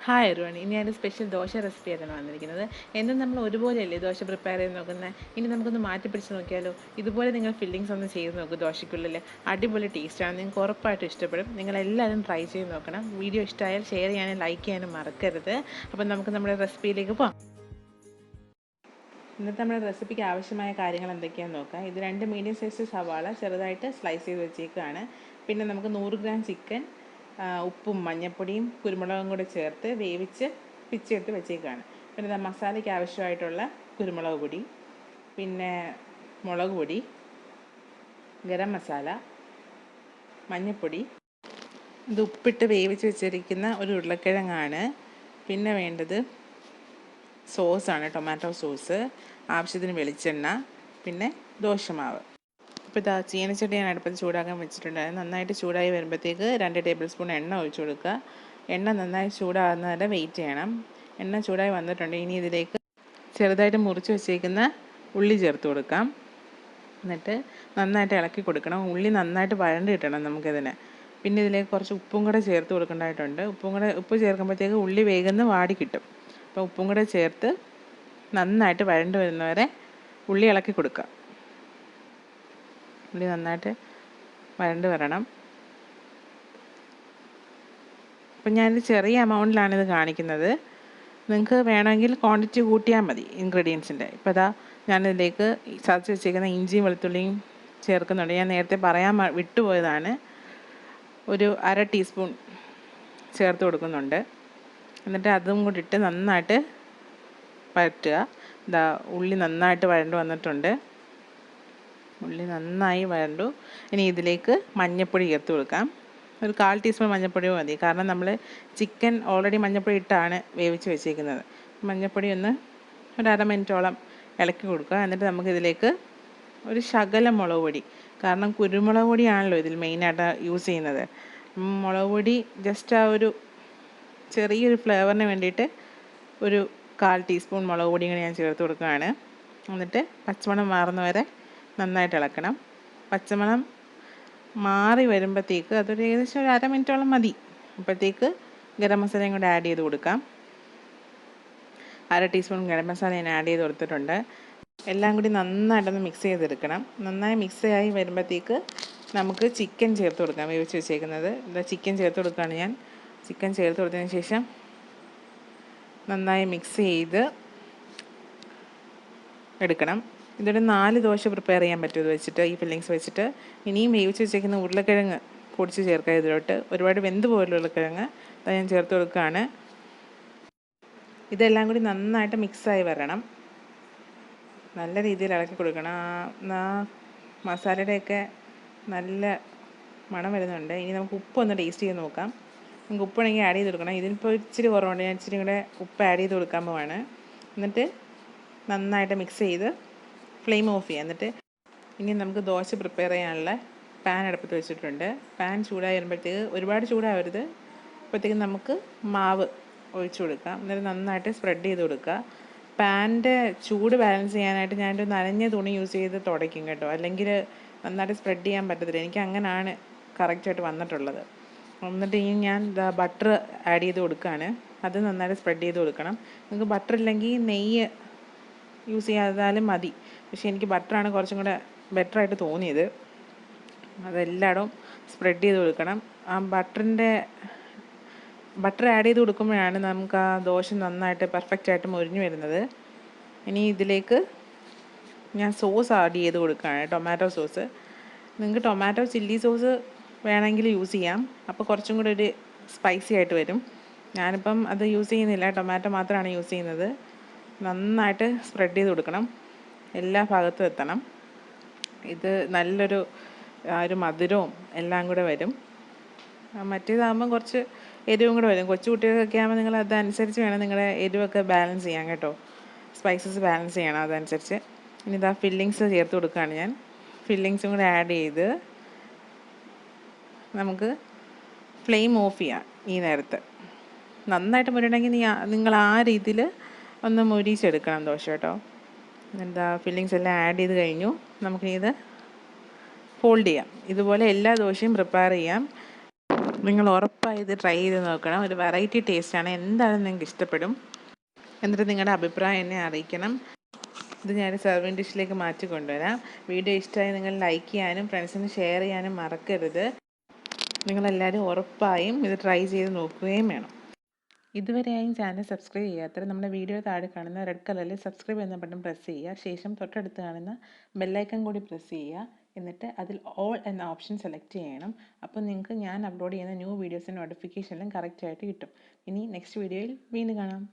Hi everyone, ഇനി ഞാനൊരു special dosa recipe ആയിട്ടാണ് വന്നിരിക്കുന്നത്. എന്നും നമ്മൾ ഒരുപോലെയല്ലേ ദോശ പ്രിപ്പയർ ചെയ്ത് നോക്കുന്നത്. ഇനി നമുക്കൊന്ന് മാറ്റി പിടിച്ച് നോക്കിയാലോ. ഇതുപോലെ നിങ്ങൾ ഫില്ലിങ്സ് ഒന്ന് ചെയ്ത് നോക്കൂ. ദോശയ്ക്കുള്ളിൽ അടിപൊളി ടേസ്റ്റാണ്, നിങ്ങൾക്ക് ഉറപ്പായിട്ടും ഇഷ്ടപ്പെടും. നിങ്ങളെല്ലാവരും ട്രൈ ചെയ്ത് നോക്കണം. വീഡിയോ ഇഷ്ടമായാൽ ഷെയർ ചെയ്യാനും ലൈക്ക് ചെയ്യാനും മറക്കരുത്. അപ്പം നമുക്ക് നമ്മുടെ റെസിപ്പിയിലേക്ക് പോകാം. ഇന്നത്തെ നമ്മുടെ റെസിപ്പിക്ക് ആവശ്യമായ കാര്യങ്ങൾ എന്തൊക്കെയാണെന്ന് നോക്കാം. ഇത് 2 മീഡിയം സൈസ് സവാള ചെറുതായിട്ട് സ്ലൈസ് ചെയ്ത് വെച്ചേക്കാണ്. പിന്നെ നമുക്ക് 100 ഗ്രാം ചിക്കൻ ഉപ്പും മഞ്ഞൾപ്പൊടിയും കുരുമുളകും കൂടെ ചേർത്ത് വേവിച്ച് പിച്ചെടുത്ത് വെച്ചേക്കാണ്. പിന്നെ മസാലയ്ക്ക് ആവശ്യമായിട്ടുള്ള കുരുമുളക് പൊടി, പിന്നെ മുളക് പൊടി, ഗരം മസാല, മഞ്ഞൾപ്പൊടി. ഇത് ഉപ്പിട്ട് വേവിച്ച് വെച്ചിരിക്കുന്ന ഒരു ഉരുളക്കിഴങ്ങാണ്. പിന്നെ വേണ്ടത് സോസാണ്, ടൊമാറ്റോ സോസ്, ആവശ്യത്തിന് വെളിച്ചെണ്ണ, പിന്നെ ദോശമാവ്. ഇപ്പോൾ ഇതാ ചീനച്ചട്ടി ഞാൻ അടുപ്പത്ത് ചൂടാക്കാൻ വെച്ചിട്ടുണ്ടായിരുന്നു. നന്നായിട്ട് ചൂടായി വരുമ്പോഴത്തേക്ക് 2 ടേബിൾ സ്പൂൺ എണ്ണ ഒഴിച്ചു കൊടുക്കുക. എണ്ണ നന്നായി ചൂടാകുന്നത് വരെ വെയിറ്റ് ചെയ്യണം. എണ്ണ ചൂടായി വന്നിട്ടുണ്ട്. ഇനി ഇതിലേക്ക് ചെറുതായിട്ട് മുറിച്ച് വെച്ചേക്കുന്ന ഉള്ളി ചേർത്ത് കൊടുക്കാം. എന്നിട്ട് നന്നായിട്ട് ഇളക്കി കൊടുക്കണം. ഉള്ളി നന്നായിട്ട് വഴണ്ട് കിട്ടണം നമുക്കിതിന്. പിന്നെ ഇതിലേക്ക് കുറച്ച് ഉപ്പും കൂടെ ചേർത്ത് കൊടുക്കേണ്ടതായിട്ടുണ്ട്. ഉപ്പ് ചേർക്കുമ്പോഴത്തേക്ക് ഉള്ളി വേഗം വാടി കിട്ടും. അപ്പോൾ ഉപ്പും കൂടെ ചേർത്ത് നന്നായിട്ട് വഴണ്ട് വരുന്നവരെ ഉള്ളി ഇളക്കി കൊടുക്കുക. ഉള്ളി നന്നായിട്ട് വഴണ്ട് വരണം. അപ്പം ഞാനിത് ചെറിയ എമൗണ്ടിലാണിത് കാണിക്കുന്നത്. നിങ്ങൾക്ക് വേണമെങ്കിൽ ക്വാണ്ടിറ്റി കൂട്ടിയാൽ മതി ഇൻഗ്രീഡിയൻസിൻ്റെ. ഇപ്പോൾ അതാ ഞാനിതിലേക്ക് ചതച്ച് വെച്ചേക്കുന്ന ഇഞ്ചിയും വെളുത്തുള്ളിയും ചേർക്കുന്നുണ്ട്. ഞാൻ നേരത്തെ പറയാൻ വിട്ടുപോയതാണ്. ഒരു 1/2 ടീസ്പൂൺ ചേർത്ത് കൊടുക്കുന്നുണ്ട്. എന്നിട്ട് അതും കൂടി ഇട്ട് നന്നായിട്ട് വഴറ്റുക. ഇതാ ഉള്ളി നന്നായിട്ട് വഴണ്ട് വന്നിട്ടുണ്ട്. ഉള്ളി നന്നായി വഴണ്ടു. ഇനി ഇതിലേക്ക് മഞ്ഞൾപ്പൊടി ചേർത്ത് കൊടുക്കാം. ഒരു 1/4 ടീസ്പൂൺ മഞ്ഞൾപ്പൊടി മതി. കാരണം നമ്മൾ ചിക്കൻ ഓൾറെഡി മഞ്ഞൾപ്പൊടി ഇട്ടാണ് വേവിച്ച് വെച്ചേക്കുന്നത്. മഞ്ഞൾപ്പൊടി ഒന്ന് ഒരു 1/2 മിനിറ്റോളം ഇളക്കി കൊടുക്കുക. എന്നിട്ട് നമുക്കിതിലേക്ക് ഒരു ശകലം മുളക് പൊടി, കാരണം കുരുമുളക് പൊടിയാണല്ലോ ഇതിൽ മെയിനായിട്ട് യൂസ് ചെയ്യുന്നത്. മുളക് പൊടി ജസ്റ്റ് ആ ഒരു ചെറിയൊരു ഫ്ലേവറിന് വേണ്ടിയിട്ട് ഒരു 1/4 ടീസ്പൂൺ മുളക് പൊടിയും കൂടി ഞാൻ ചേർത്ത് കൊടുക്കുകയാണ്. എന്നിട്ട് പച്ചമണം മാറുന്നവരെ നന്നായിട്ട് ഇളക്കണം. പച്ചമണം മാറി വരുമ്പോഴത്തേക്ക് അതൊരു ഏകദേശം ഒരു 1/2 മിനിറ്റോളം മതി. അപ്പോഴത്തേക്ക് ഗരം മസാലയും കൂടെ ആഡ് ചെയ്ത് കൊടുക്കാം. 1/2 ടീസ്പൂൺ ഗരം മസാല ഞാൻ ആഡ് ചെയ്ത് കൊടുത്തിട്ടുണ്ട്. എല്ലാം കൂടി നന്നായിട്ടൊന്ന് മിക്സ് ചെയ്തെടുക്കണം. നന്നായി മിക്സ് ആയി വരുമ്പോഴത്തേക്ക് നമുക്ക് ചിക്കൻ ചേർത്ത് കൊടുക്കാം. വേവിച്ച് വെച്ചേക്കുന്നത് ഇതാ ചിക്കൻ ചേർത്ത് കൊടുക്കുകയാണ് ഞാൻ. ചിക്കൻ ചേർത്ത് കൊടുത്തതിന് ശേഷം നന്നായി മിക്സ് ചെയ്ത് എടുക്കണം. ഇതൊരു 4 ദോശ പ്രിപ്പയർ ചെയ്യാൻ പറ്റും ഇത് വെച്ചിട്ട്, ഈ ഫില്ലിങ്സ് വെച്ചിട്ട്. ഇനിയും വേവിച്ച് വെച്ചേക്കുന്ന ഉരുളക്കിഴങ്ങ് പൊടിച്ച് ചേർക്കുക ഇതിലോട്ട്. ഒരുപാട് വെന്ത് പോയുള്ള ഉരുളക്കിഴങ്ങ് അത് ഞാൻ ചേർത്ത് കൊടുക്കുകയാണ്. ഇതെല്ലാം കൂടി നന്നായിട്ട് മിക്സായി വരണം. നല്ല രീതിയിൽ ഇളക്കി കൊടുക്കണം. മസാലയുടെയൊക്കെ നല്ല മണം വരുന്നുണ്ട്. ഇനി നമുക്ക് ഉപ്പൊന്ന് ടേസ്റ്റ് ചെയ്ത് നോക്കാം. നമുക്ക് ഉപ്പാണെങ്കിൽ ആഡ് ചെയ്ത് കൊടുക്കണം. ഇതിനിപ്പോൾ ഇച്ചിരി കുറവുണ്ട്. ഞാൻ ഇച്ചിരി കൂടെ ഉപ്പ് ആഡ് ചെയ്ത് കൊടുക്കാൻ പോവാണ്. എന്നിട്ട് നന്നായിട്ട് മിക്സ് ചെയ്ത് ഫ്ലെയിം ഓഫ് ചെയ്യുക. എന്നിട്ട് ഇനി നമുക്ക് ദോശ പ്രിപ്പയർ ചെയ്യാനുള്ള പാൻ അടുപ്പത്ത് വെച്ചിട്ടുണ്ട്. പാൻ ചൂടായി വരുമ്പോഴത്തേക്ക് ഒരുപാട് ചൂടാവരുത്. അപ്പോഴത്തേക്കും നമുക്ക് മാവ് ഒഴിച്ചു കൊടുക്കാം. എന്നിട്ട് നന്നായിട്ട് സ്പ്രെഡ് ചെയ്ത് കൊടുക്കുക. പാനിൻ്റെ ചൂട് ബാലൻസ് ചെയ്യാനായിട്ട് ഞാനൊരു നനഞ്ഞ തുണി യൂസ് ചെയ്ത് തുടയ്ക്കും കേട്ടോ. അല്ലെങ്കിൽ നന്നായിട്ട് സ്പ്രെഡ് ചെയ്യാൻ പറ്റത്തില്ല. എനിക്ക് അങ്ങനെയാണ് കറക്റ്റായിട്ട് വന്നിട്ടുള്ളത്. എന്നിട്ട് ഇനി ഞാൻ ബട്ടർ ആഡ് ചെയ്ത് കൊടുക്കുകയാണ്. അത് നന്നായിട്ട് സ്പ്രെഡ് ചെയ്ത് കൊടുക്കണം. നിങ്ങൾക്ക് ബട്ടർ ഇല്ലെങ്കിൽ നെയ്യ് യൂസ് ചെയ്യാതാലും മതി. പക്ഷേ എനിക്ക് ബട്ടറാണ് കുറച്ചും കൂടെ ബെറ്ററായിട്ട് തോന്നിയത്. അതെല്ലായിടവും സ്പ്രെഡ് ചെയ്ത് കൊടുക്കണം. ആ ബട്ടർ ആഡ് ചെയ്ത് കൊടുക്കുമ്പോഴാണ് നമുക്ക് ആ ദോശ നന്നായിട്ട് പെർഫെക്റ്റായിട്ട് മൊരിഞ്ഞ് വരുന്നത്. ഇനി ഇതിലേക്ക് ഞാൻ സോസ് ആഡ് ചെയ്ത് കൊടുക്കുകയാണ്, ടൊമാറ്റോ സോസ്. നിങ്ങൾക്ക് ടൊമാറ്റോ ചില്ലി സോസ് വേണമെങ്കിൽ യൂസ് ചെയ്യാം. അപ്പോൾ കുറച്ചും കൂടെ ഒരു സ്പൈസി ആയിട്ട് വരും. ഞാനിപ്പം അത് യൂസ് ചെയ്യുന്നില്ല, ടൊമാറ്റോ മാത്രമാണ് യൂസ് ചെയ്യുന്നത്. നന്നായിട്ട് സ്പ്രെഡ് ചെയ്ത് കൊടുക്കണം. എല്ലാ ഭാഗത്തും എത്തണം. ഇത് നല്ലൊരു ഒരു മധുരവും എല്ലാം കൂടെ വരും. മറ്റേതാകുമ്പം കുറച്ച് എരിവും കൂടെ വരും. കൊച്ചു കുട്ടികൾക്കൊക്കെ ആകുമ്പോൾ നിങ്ങൾ അതനുസരിച്ച് വേണം നിങ്ങളുടെ എരിവൊക്കെ ബാലൻസ് ചെയ്യാൻ കേട്ടോ. സ്പൈസസ് ബാലൻസ് ചെയ്യണം അതനുസരിച്ച്. ഇനി ഇതാ ഫില്ലിങ്സ് ചേർത്ത് കൊടുക്കുകയാണ് ഞാൻ. ഫില്ലിങ്സും കൂടെ ആഡ് ചെയ്ത് നമുക്ക് ഫ്ലെയിം ഓഫ് ചെയ്യാം. ഈ നേരത്ത് നന്നായിട്ട് മുരിയണമെങ്കിൽ നിങ്ങൾ ആ രീതിയിൽ ഒന്ന് മുരിച്ചെടുക്കണം ദോശ കേട്ടോ. എന്താ ഫില്ലിങ്സ് എല്ലാം ആഡ് ചെയ്ത് കഴിഞ്ഞു. നമുക്കിനി ഇത് ഫോൾഡ് ചെയ്യാം. ഇതുപോലെ എല്ലാ ദോശയും പ്രിപ്പയർ ചെയ്യാം. നിങ്ങൾ ഉറപ്പായി ഇത് ട്രൈ ചെയ്ത് നോക്കണം. ഒരു വെറൈറ്റി ടേസ്റ്റാണ്, എന്തായാലും നിങ്ങൾക്ക് ഇഷ്ടപ്പെടും. എന്നിട്ട് നിങ്ങളുടെ അഭിപ്രായം എന്നെ അറിയിക്കണം. ഇത് ഞാൻ സെർവിങ് ഡിഷിലേക്ക് മാറ്റി കൊണ്ടുവരാം. വീഡിയോ ഇഷ്ടമായി നിങ്ങൾ ലൈക്ക് ചെയ്യാനും ഫ്രണ്ട്സിന് ഷെയർ ചെയ്യാനും മറക്കരുത്. നിങ്ങളെല്ലാവരും ഉറപ്പായും ഇത് ട്രൈ ചെയ്ത് നോക്കുകയും വേണം. ഇതുവരെയായും ചാനൽ സബ്സ്ക്രൈബ് ചെയ്യാത്തവർ നമ്മുടെ വീഡിയോ താഴെ കാണുന്ന റെഡ് കളറിൽ സബ്സ്ക്രൈബ് എന്ന ബട്ടൺ പ്രസ് ചെയ്യുക. ശേഷം തൊട്ടടുത്ത് കാണുന്ന ബെല്ലൈക്കൺ കൂടി പ്രസ് ചെയ്യുക. എന്നിട്ട് അതിൽ ഓൾ എന്ന ഓപ്ഷൻ സെലക്ട് ചെയ്യണം. അപ്പോൾ നിങ്ങൾക്ക് ഞാൻ അപ്ലോഡ് ചെയ്യുന്ന ന്യൂ വീഡിയോസിൻ്റെ നോട്ടിഫിക്കേഷനെല്ലാം കറക്റ്റായിട്ട് കിട്ടും. ഇനി നെക്സ്റ്റ് വീഡിയോയിൽ വീണ്ടും കാണാം.